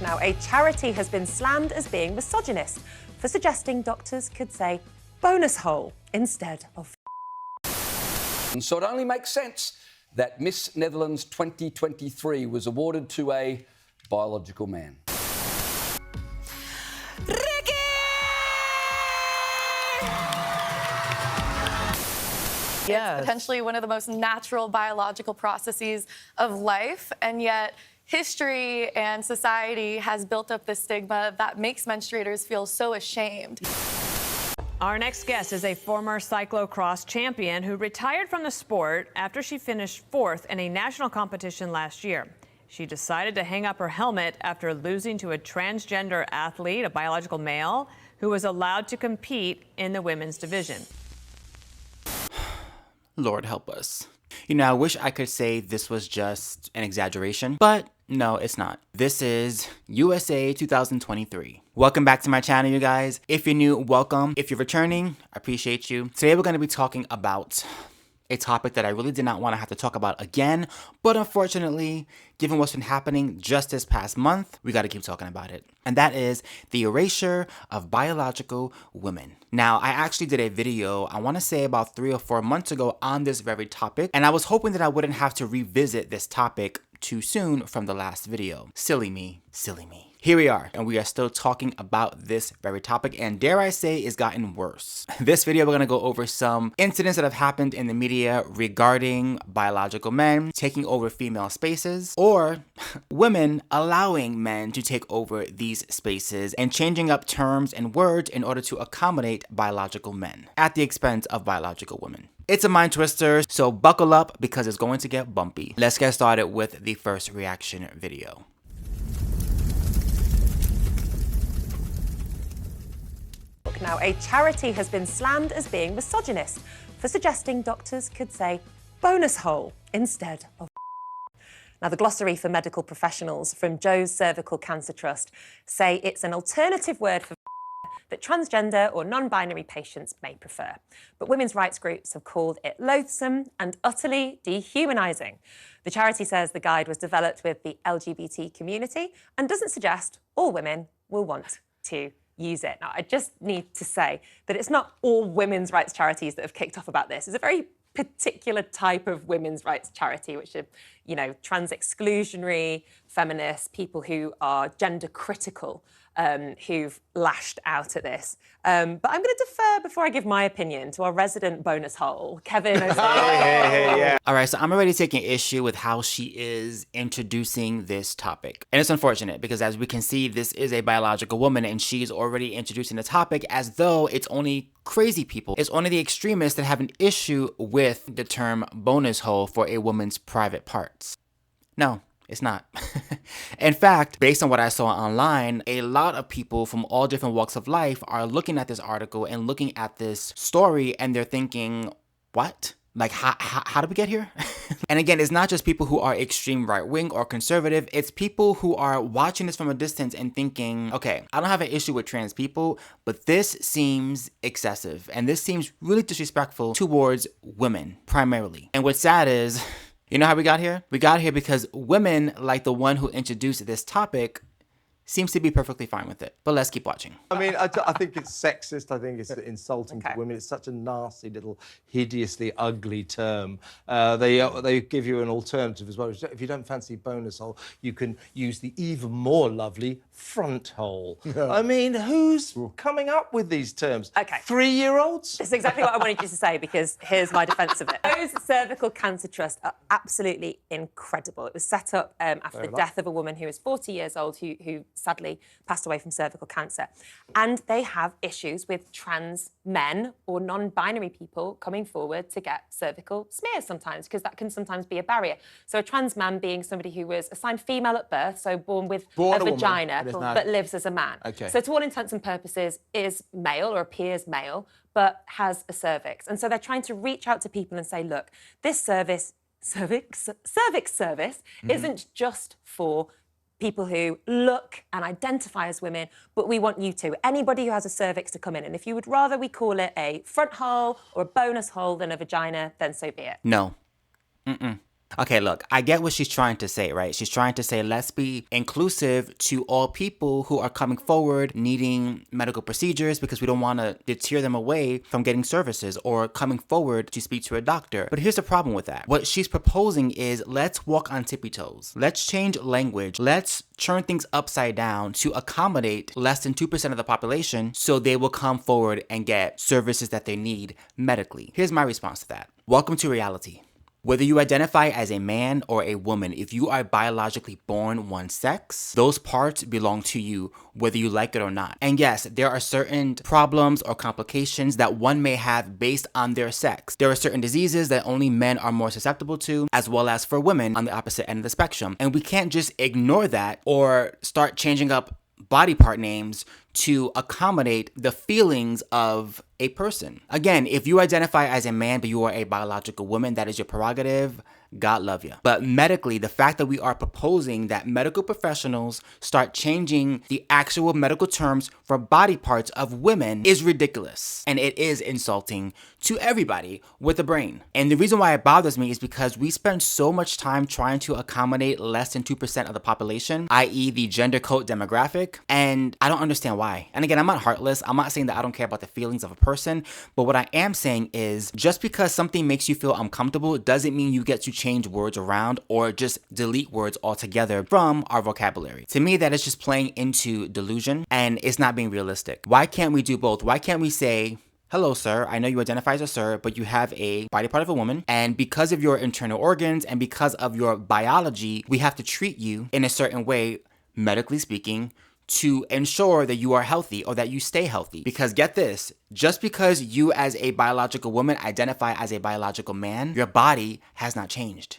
Now, a charity has been slammed as being misogynist for suggesting doctors could say bonus hole instead of. And so it only makes sense that Miss Netherlands 2023 was awarded to a biological man. Yes. It's potentially one of the most natural biological processes of life, and yet history and society has built up this stigma that makes menstruators feel so ashamed. Our next guest is a former cyclocross champion who retired from the sport after she finished 4th in a national competition last year. She decided to hang up her helmet after losing to a transgender athlete, a biological male, who was allowed to compete in the women's division. Lord help us. You know, I wish I could say this was just an exaggeration, but no, it's not. This is USA 2023. Welcome back to my channel, you guys. If you're new, welcome. If you're returning, I appreciate you. Today we're going to be talking about a topic that I really did not want to have to talk about again, but unfortunately, given what's been happening just this past month, we got to keep talking about it. And that is the erasure of biological women. Now, I actually did a video, I want to say about 3 or 4 months ago on this very topic, and I was hoping that I wouldn't have to revisit this topic too soon from the last video. Silly me, silly me. Here we are, and we are still talking about this very topic, and dare I say, it's gotten worse. This video, we're gonna go over some incidents that have happened in the media regarding biological men taking over female spaces, or women allowing men to take over these spaces and changing up terms and words in order to accommodate biological men at the expense of biological women. It's a mind twister, so buckle up because it's going to get bumpy. Let's get started with the first reaction video. Now, a charity has been slammed as being misogynist for suggesting doctors could say bonus hole instead of. Now, the glossary for medical professionals from Joe's Cervical Cancer Trust say it's an alternative word for that transgender or non-binary patients may prefer. But women's rights groups have called it loathsome and utterly dehumanising. The charity says the guide was developed with the LGBT community and doesn't suggest all women will want to use it. Now, I just need to say that it's not all women's rights charities that have kicked off about this. It's a very particular type of women's rights charity, which are, you know, trans exclusionary, feminists, people who are gender critical, who've lashed out at this. But I'm going to defer before I give my opinion to our resident bonus hole, Kevin. All right, so I'm already taking issue with how she is introducing this topic. And it's unfortunate because as we can see, this is a biological woman and she's already introducing the topic as though it's only crazy people. It's only the extremists that have an issue with the term bonus hole for a woman's private parts. No. It's not. In fact, based on what I saw online, a lot of people from all different walks of life are looking at this article and looking at this story and they're thinking, what? Like, how did we get here? And again, it's not just people who are extreme right-wing or conservative. It's people who are watching this from a distance and thinking, okay, I don't have an issue with trans people, but this seems excessive. And this seems really disrespectful towards women, primarily. And what's sad is, you know how we got here? We got here because women, like the one who introduced this topic, seems to be perfectly fine with it. But let's keep watching. I mean, I think it's sexist. I think it's insulting to women. It's such a nasty little, hideously ugly term. They give you an alternative as well. If you don't fancy bonus hole, you can use the even more lovely front hole. I mean, who's coming up with these terms? Okay. 3-year-olds? That's exactly what I wanted you to say, because here's my defence of it. Those Cervical Cancer Trust are absolutely incredible. It was set up after the death of a woman who was 40 years old who sadly passed away from cervical cancer. And they have issues with trans men or non-binary people coming forward to get cervical smears sometimes, because that can sometimes be a barrier. So a trans man being somebody who was assigned female at birth, so born with a vagina, but lives as a man. Okay. So to all intents and purposes is male or appears male, but has a cervix. And so they're trying to reach out to people and say, look, this cervix service isn't just for people who look and identify as women, but we want you to. Anybody who has a cervix to come in. And if you would rather we call it a front hole or a bonus hole than a vagina, then so be it. No. Okay, look, I get what she's trying to say, right? She's trying to say, let's be inclusive to all people who are coming forward needing medical procedures because we don't want to deter them away from getting services or coming forward to speak to a doctor. But here's the problem with that. What she's proposing is let's walk on tippy toes. Let's change language. Let's turn things upside down to accommodate less than 2% of the population so they will come forward and get services that they need medically. Here's my response to that. Welcome to reality. Whether you identify as a man or a woman, if you are biologically born one sex, those parts belong to you, whether you like it or not. And yes, there are certain problems or complications that one may have based on their sex. There are certain diseases that only men are more susceptible to, as well as for women on the opposite end of the spectrum. And we can't just ignore that or start changing up body part names to accommodate the feelings of a person. Again, if you identify as a man but you are a biological woman, that is your prerogative. God love you. But medically, the fact that we are proposing that medical professionals start changing the actual medical terms for body parts of women is ridiculous. And it is insulting to everybody with a brain. And the reason why it bothers me is because we spend so much time trying to accommodate less than 2% of the population, i.e. the gender code demographic, and I don't understand why. And again, I'm not heartless. I'm not saying that I don't care about the feelings of a person, but what I am saying is just because something makes you feel uncomfortable doesn't mean you get to change words around or just delete words altogether from our vocabulary. To me, that is just playing into delusion and it's not being realistic. Why can't we do both? Why can't we say, hello, sir, I know you identify as a sir, but you have a body part of a woman, and because of your internal organs and because of your biology, we have to treat you in a certain way, medically speaking, to ensure that you are healthy or that you stay healthy. Because get this, just because you as a biological woman identify as a biological man, your body has not changed.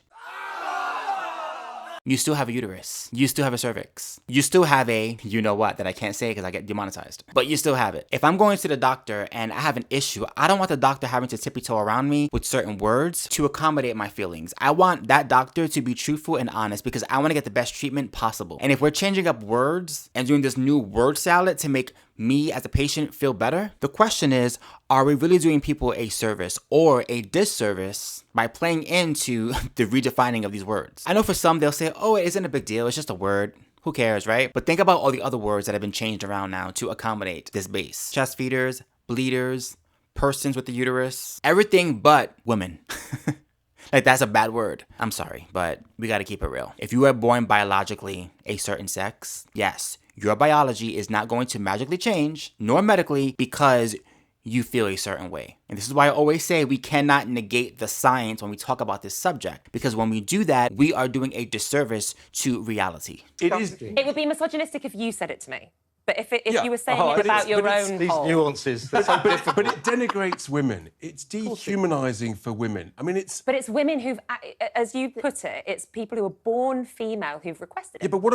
You still have a uterus. You still have a cervix. You still have a, you know what, that I can't say because I get demonetized. But you still have it. If I'm going to the doctor and I have an issue, I don't want the doctor having to tippy-toe around me with certain words to accommodate my feelings. I want that doctor to be truthful and honest because I want to get the best treatment possible. And if we're changing up words and doing this new word salad to make me as a patient feel better, the question is, are we really doing people a service or a disservice by playing into the redefining of these words? I know for some they'll say, oh, it isn't a big deal, it's just a word. Who cares, right? But think about all the other words that have been changed around now to accommodate this base. Chest feeders, bleeders, persons with the uterus, everything but women. Like, that's a bad word. I'm sorry, but we gotta keep it real. If you are born biologically a certain sex, yes, your biology is not going to magically change, nor medically, because you feel a certain way. And this is why I always say we cannot negate the science when we talk about this subject, because when we do that, we are doing a disservice to reality. It would be misogynistic if you said it to me. But if you were saying it about your own these hole. nuances. But it denigrates women. It's dehumanising for women. I mean, it's... But it's women who've, as you put it, it's people who are born female who've requested it. Yeah, but what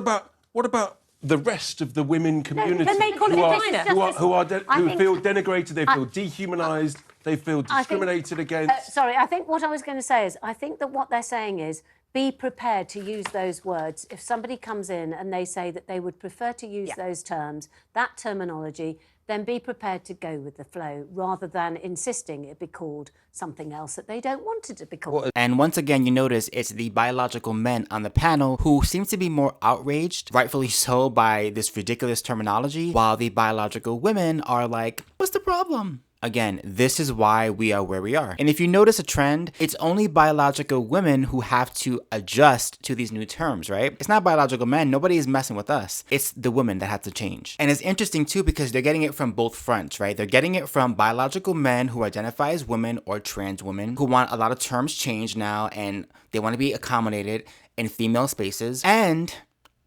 about the rest of the women community then they call it vagina. who feel denigrated, they feel dehumanised, they feel discriminated against? Sorry, I think what I was going to say is, I think that what they're saying is, be prepared to use those words. If somebody comes in and they say that they would prefer to use those terms, that terminology, then be prepared to go with the flow rather than insisting it be called something else that they don't want it to be called. And once again, you notice it's the biological men on the panel who seem to be more outraged, rightfully so, by this ridiculous terminology, while the biological women are like, what's the problem? Again, this is why we are where we are. And if you notice a trend, it's only biological women who have to adjust to these new terms, right? It's not biological men. Nobody is messing with us. It's the women that have to change. And it's interesting too because they're getting it from both fronts, right? They're getting it from biological men who identify as women or trans women who want a lot of terms changed now and they want to be accommodated in female spaces. And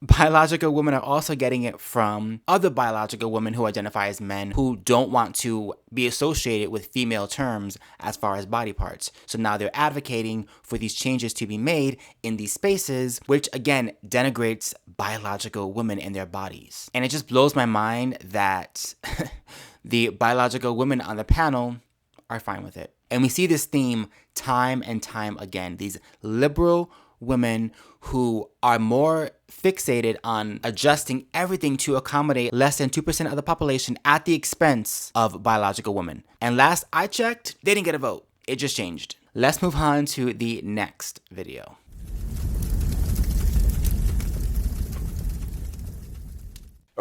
biological women are also getting it from other biological women who identify as men who don't want to be associated with female terms as far as body parts. So now they're advocating for these changes to be made in these spaces, which again denigrates biological women and their bodies. And it just blows my mind that the biological women on the panel are fine with it. And we see this theme time and time again. These liberal women who are more fixated on adjusting everything to accommodate less than 2% of the population at the expense of biological women. And last I checked, they didn't get a vote. It just changed. Let's move on to the next video.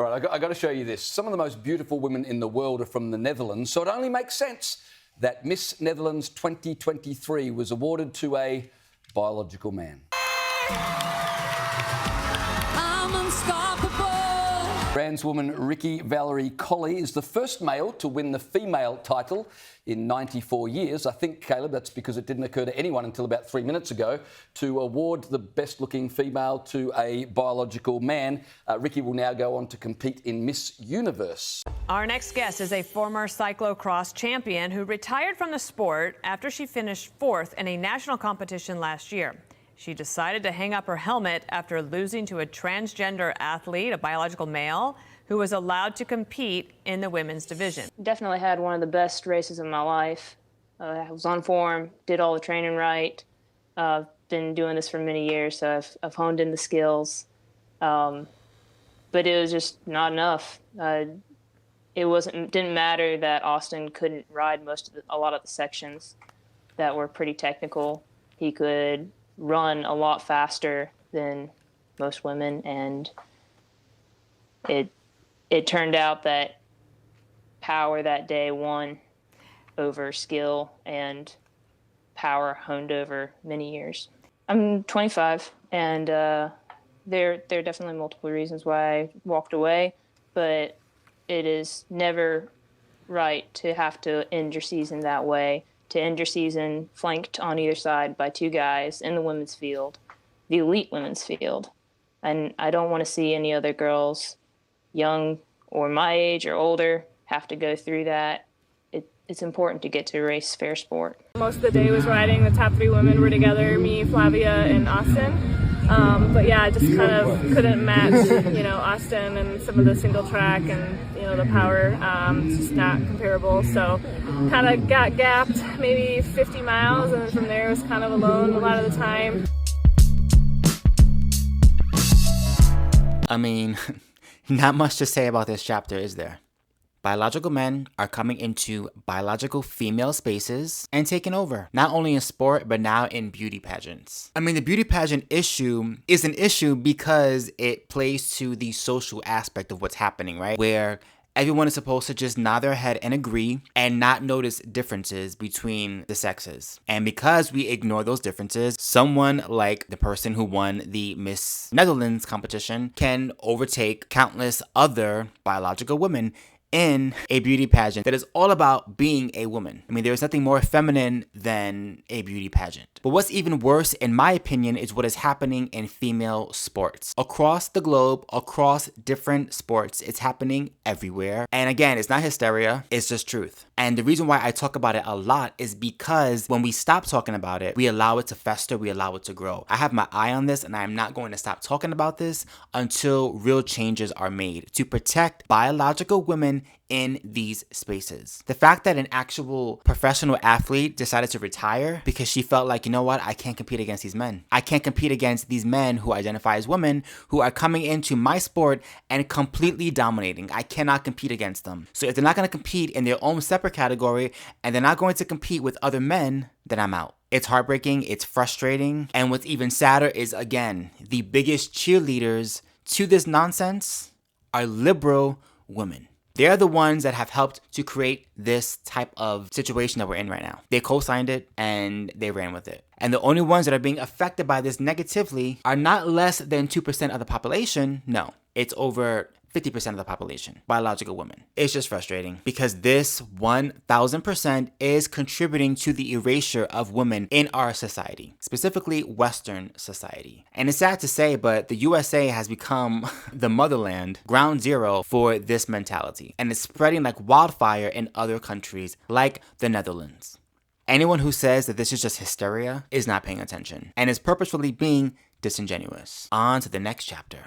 All right, I got to show you this. Some of the most beautiful women in the world are from the Netherlands, so it only makes sense that Miss Netherlands 2023 was awarded to a biological man. I'm unstoppable. Transwoman Ricky Valerie Colley is the first male to win the female title in 94 years. I think, Caleb, that's because it didn't occur to anyone until about 3 minutes ago to award the best-looking female to a biological man. Ricky will now go on to compete in Miss Universe. Our next guest is a former cyclocross champion who retired from the sport after she finished 4th in a national competition last year. She decided to hang up her helmet after losing to a transgender athlete, a biological male, who was allowed to compete in the women's division. Definitely had one of the best races of my life. I was on form, did all the training right. Been doing this for many years, so I've honed in the skills. But it was just not enough. Didn't matter that Austin couldn't ride a lot of the sections that were pretty technical. He could run a lot faster than most women, and it turned out that power that day won over skill, and power honed over many years. I'm 25, and there are definitely multiple reasons why I walked away, but it is never right to have to end your season that way. To end your season flanked on either side by two guys in the women's field, the elite women's field. And I don't want to see any other girls, young or my age or older, have to go through that. It's important to get to race fair sport. Most of the day was riding. The top 3 women were together, me, Flavia, and Austin. But yeah, I just kind of couldn't match, Austin and some of the single track and, the power. It's just not comparable. So kind of got gapped maybe 50 miles, and then from there was kind of alone a lot of the time. I mean, not much to say about this chapter, is there? Biological men are coming into biological female spaces and taking over, not only in sport, but now in beauty pageants. I mean, the beauty pageant issue is an issue because it plays to the social aspect of what's happening, right? Where everyone is supposed to just nod their head and agree and not notice differences between the sexes. And because we ignore those differences, someone like the person who won the Miss Netherlands competition can overtake countless other biological women in a beauty pageant that is all about being a woman. I mean, there is nothing more feminine than a beauty pageant. But what's even worse, in my opinion, is what is happening in female sports. Across the globe, across different sports, it's happening everywhere. And again, it's not hysteria, it's just truth. And the reason why I talk about it a lot is because when we stop talking about it, we allow it to fester, we allow it to grow. I have my eye on this, and I am not going to stop talking about this until real changes are made to protect biological women in these spaces. The fact that an actual professional athlete decided to retire because she felt like, you know what, I can't compete against these men. I can't compete against these men who identify as women who are coming into my sport and completely dominating. I cannot compete against them. So if they're not going to compete in their own separate category and they're not going to compete with other men, then I'm out. It's heartbreaking, it's frustrating, and what's even sadder is, again, the biggest cheerleaders to this nonsense are liberal women. They're the ones that have helped to create this type of situation that we're in right now. They co-signed it and they ran with it. And the only ones that are being affected by this negatively are not less than 2% of the population. No, it's over 50% of the population, biological women. It's just frustrating because this 1000% is contributing to the erasure of women in our society, specifically Western society. And it's sad to say, but the USA has become the motherland, ground zero for this mentality. And it's spreading like wildfire in other countries like the Netherlands. Anyone who says that this is just hysteria is not paying attention and is purposefully being disingenuous. On to the next chapter.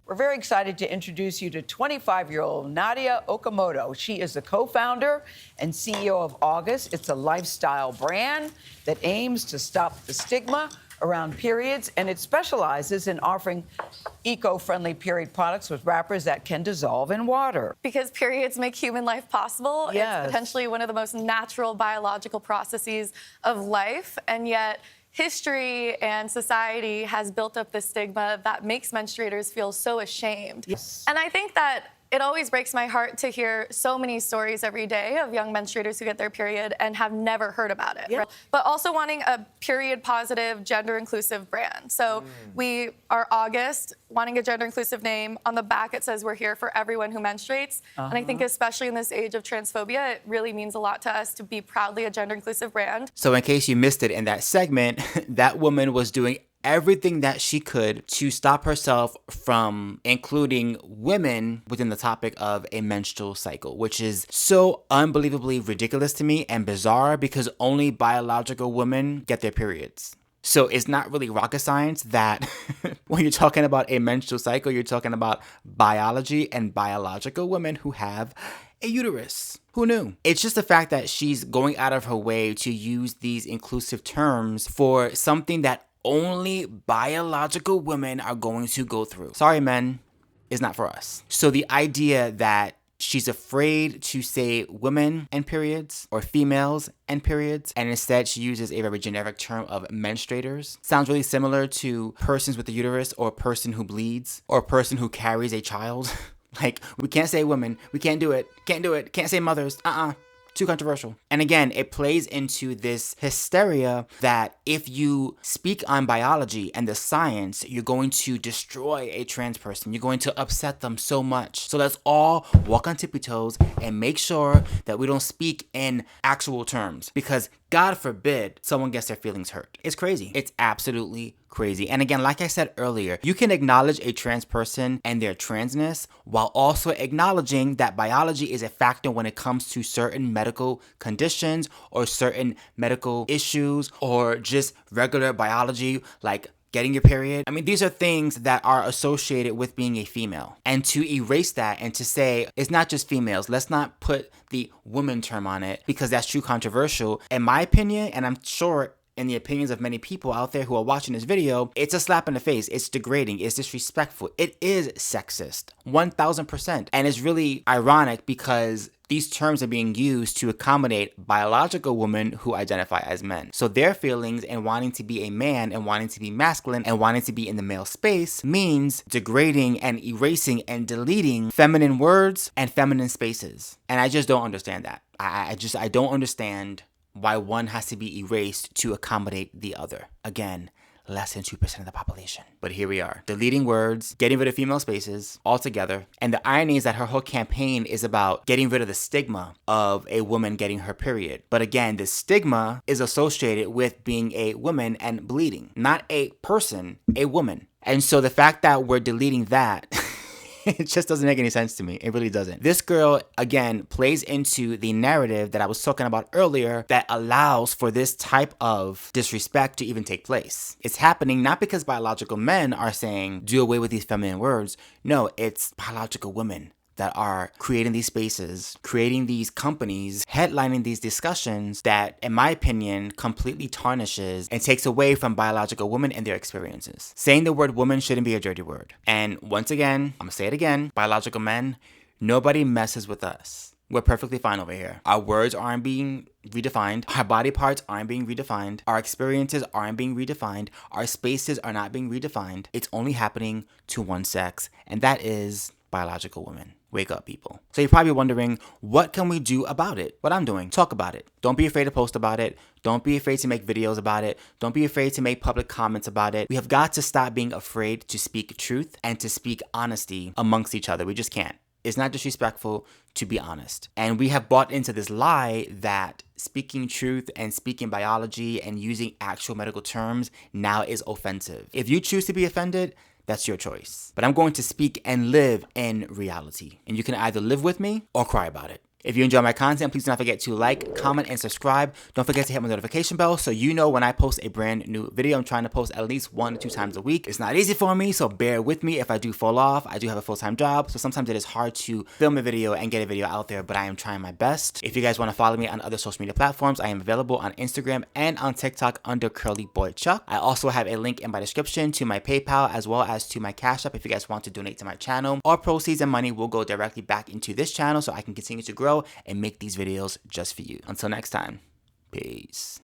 We're very excited to introduce you to 25-year-old Nadia Okamoto. She is the co-founder and CEO of August. It's a lifestyle brand that aims to stop the stigma around periods, and it specializes in offering eco-friendly period products with wrappers that can dissolve in water. Because periods make human life possible. Yes. It's potentially one of the most natural biological processes of life, and yet history and society has built up this stigma that makes menstruators feel so ashamed. Yes. And I think that it always breaks my heart to hear so many stories every day of young menstruators who get their period and have never heard about it. Yeah. But also wanting a period-positive, gender-inclusive brand. So we are August, wanting a gender-inclusive name. On the back, it says we're here for everyone who menstruates. And I think especially in this age of transphobia, it really means a lot to us to be proudly a gender-inclusive brand. So in case you missed it in that segment, that woman was doing everything that she could to stop herself from including women within the topic of a menstrual cycle, which is so unbelievably ridiculous to me and bizarre because only biological women get their periods. So it's not really rocket science that when you're talking about a menstrual cycle, you're talking about biology and biological women who have a uterus. Who knew? It's just the fact that she's going out of her way to use these inclusive terms for something that only biological women are going to go through. Sorry, men, it's not for us. So the idea that she's afraid to say women and periods or females and periods, and instead she uses a very generic term of menstruators, sounds really similar to persons with a uterus or a person who bleeds or a person who carries a child. Like, we can't say women, we can't do it, can't say mothers, too controversial. And again, it plays into this hysteria that if you speak on biology and the science, you're going to destroy a trans person. You're going to upset them so much. So let's all walk on tippy toes and make sure that we don't speak in actual terms, because God forbid someone gets their feelings hurt. It's crazy. It's absolutely crazy. And again, like I said earlier, you can acknowledge a trans person and their transness while also acknowledging that biology is a factor when it comes to certain medical conditions or certain medical issues or just regular biology like getting your period. I mean, these are things that are associated with being a female. And to erase that and to say, it's not just females, let's not put the woman term on it because that's too controversial. In my opinion, and I'm sure in the opinions of many people out there who are watching this video, it's a slap in the face. It's degrading. It's disrespectful. It is sexist, 1000%. And it's really ironic because these terms are being used to accommodate biological women who identify as men. So their feelings and wanting to be a man and wanting to be masculine and wanting to be in the male space means degrading and erasing and deleting feminine words and feminine spaces. And I just don't understand that. I don't understand why one has to be erased to accommodate the other. Again, less than 2% of the population. But here we are, deleting words, getting rid of female spaces altogether. And the irony is that her whole campaign is about getting rid of the stigma of a woman getting her period. But again, the stigma is associated with being a woman and bleeding, not a person, a woman. And so the fact that we're deleting that it just doesn't make any sense to me. It really doesn't. This girl, again, plays into the narrative that I was talking about earlier that allows for this type of disrespect to even take place. It's happening not because biological men are saying, do away with these feminine words. No, it's biological women that are creating these spaces, creating these companies, headlining these discussions that, in my opinion, completely tarnishes and takes away from biological women and their experiences. Saying the word woman shouldn't be a dirty word. And once again, I'm gonna say it again, biological men, nobody messes with us. We're perfectly fine over here. Our words aren't being redefined. Our body parts aren't being redefined. Our experiences aren't being redefined. Our spaces are not being redefined. It's only happening to one sex, and that is biological women. Wake up, people. So you're probably wondering, what can we do about it? What I'm doing, talk about it. Don't be afraid to post about it. Don't be afraid to make videos about it. Don't be afraid to make public comments about it. We have got to stop being afraid to speak truth and to speak honesty amongst each other. We just can't. It's not disrespectful to be honest. And we have bought into this lie that speaking truth and speaking biology and using actual medical terms now is offensive. If you choose to be offended, that's your choice. But I'm going to speak and live in reality. And you can either live with me or cry about it. If you enjoy my content, please do not forget to like, comment, and subscribe. Don't forget to hit my notification bell so you know when I post a brand new video. I'm trying to post at least 1 to 2 times a week. It's not easy for me, so bear with me if I do fall off. I do have a full-time job, so sometimes it is hard to film a video and get a video out there, but I am trying my best. If you guys want to follow me on other social media platforms, I am available on Instagram and on TikTok under CurlyBoyChuck. I also have a link in my description to my PayPal as well as to my Cash App if you guys want to donate to my channel. All proceeds and money will go directly back into this channel so I can continue to grow and make these videos just for you. Until next time, peace.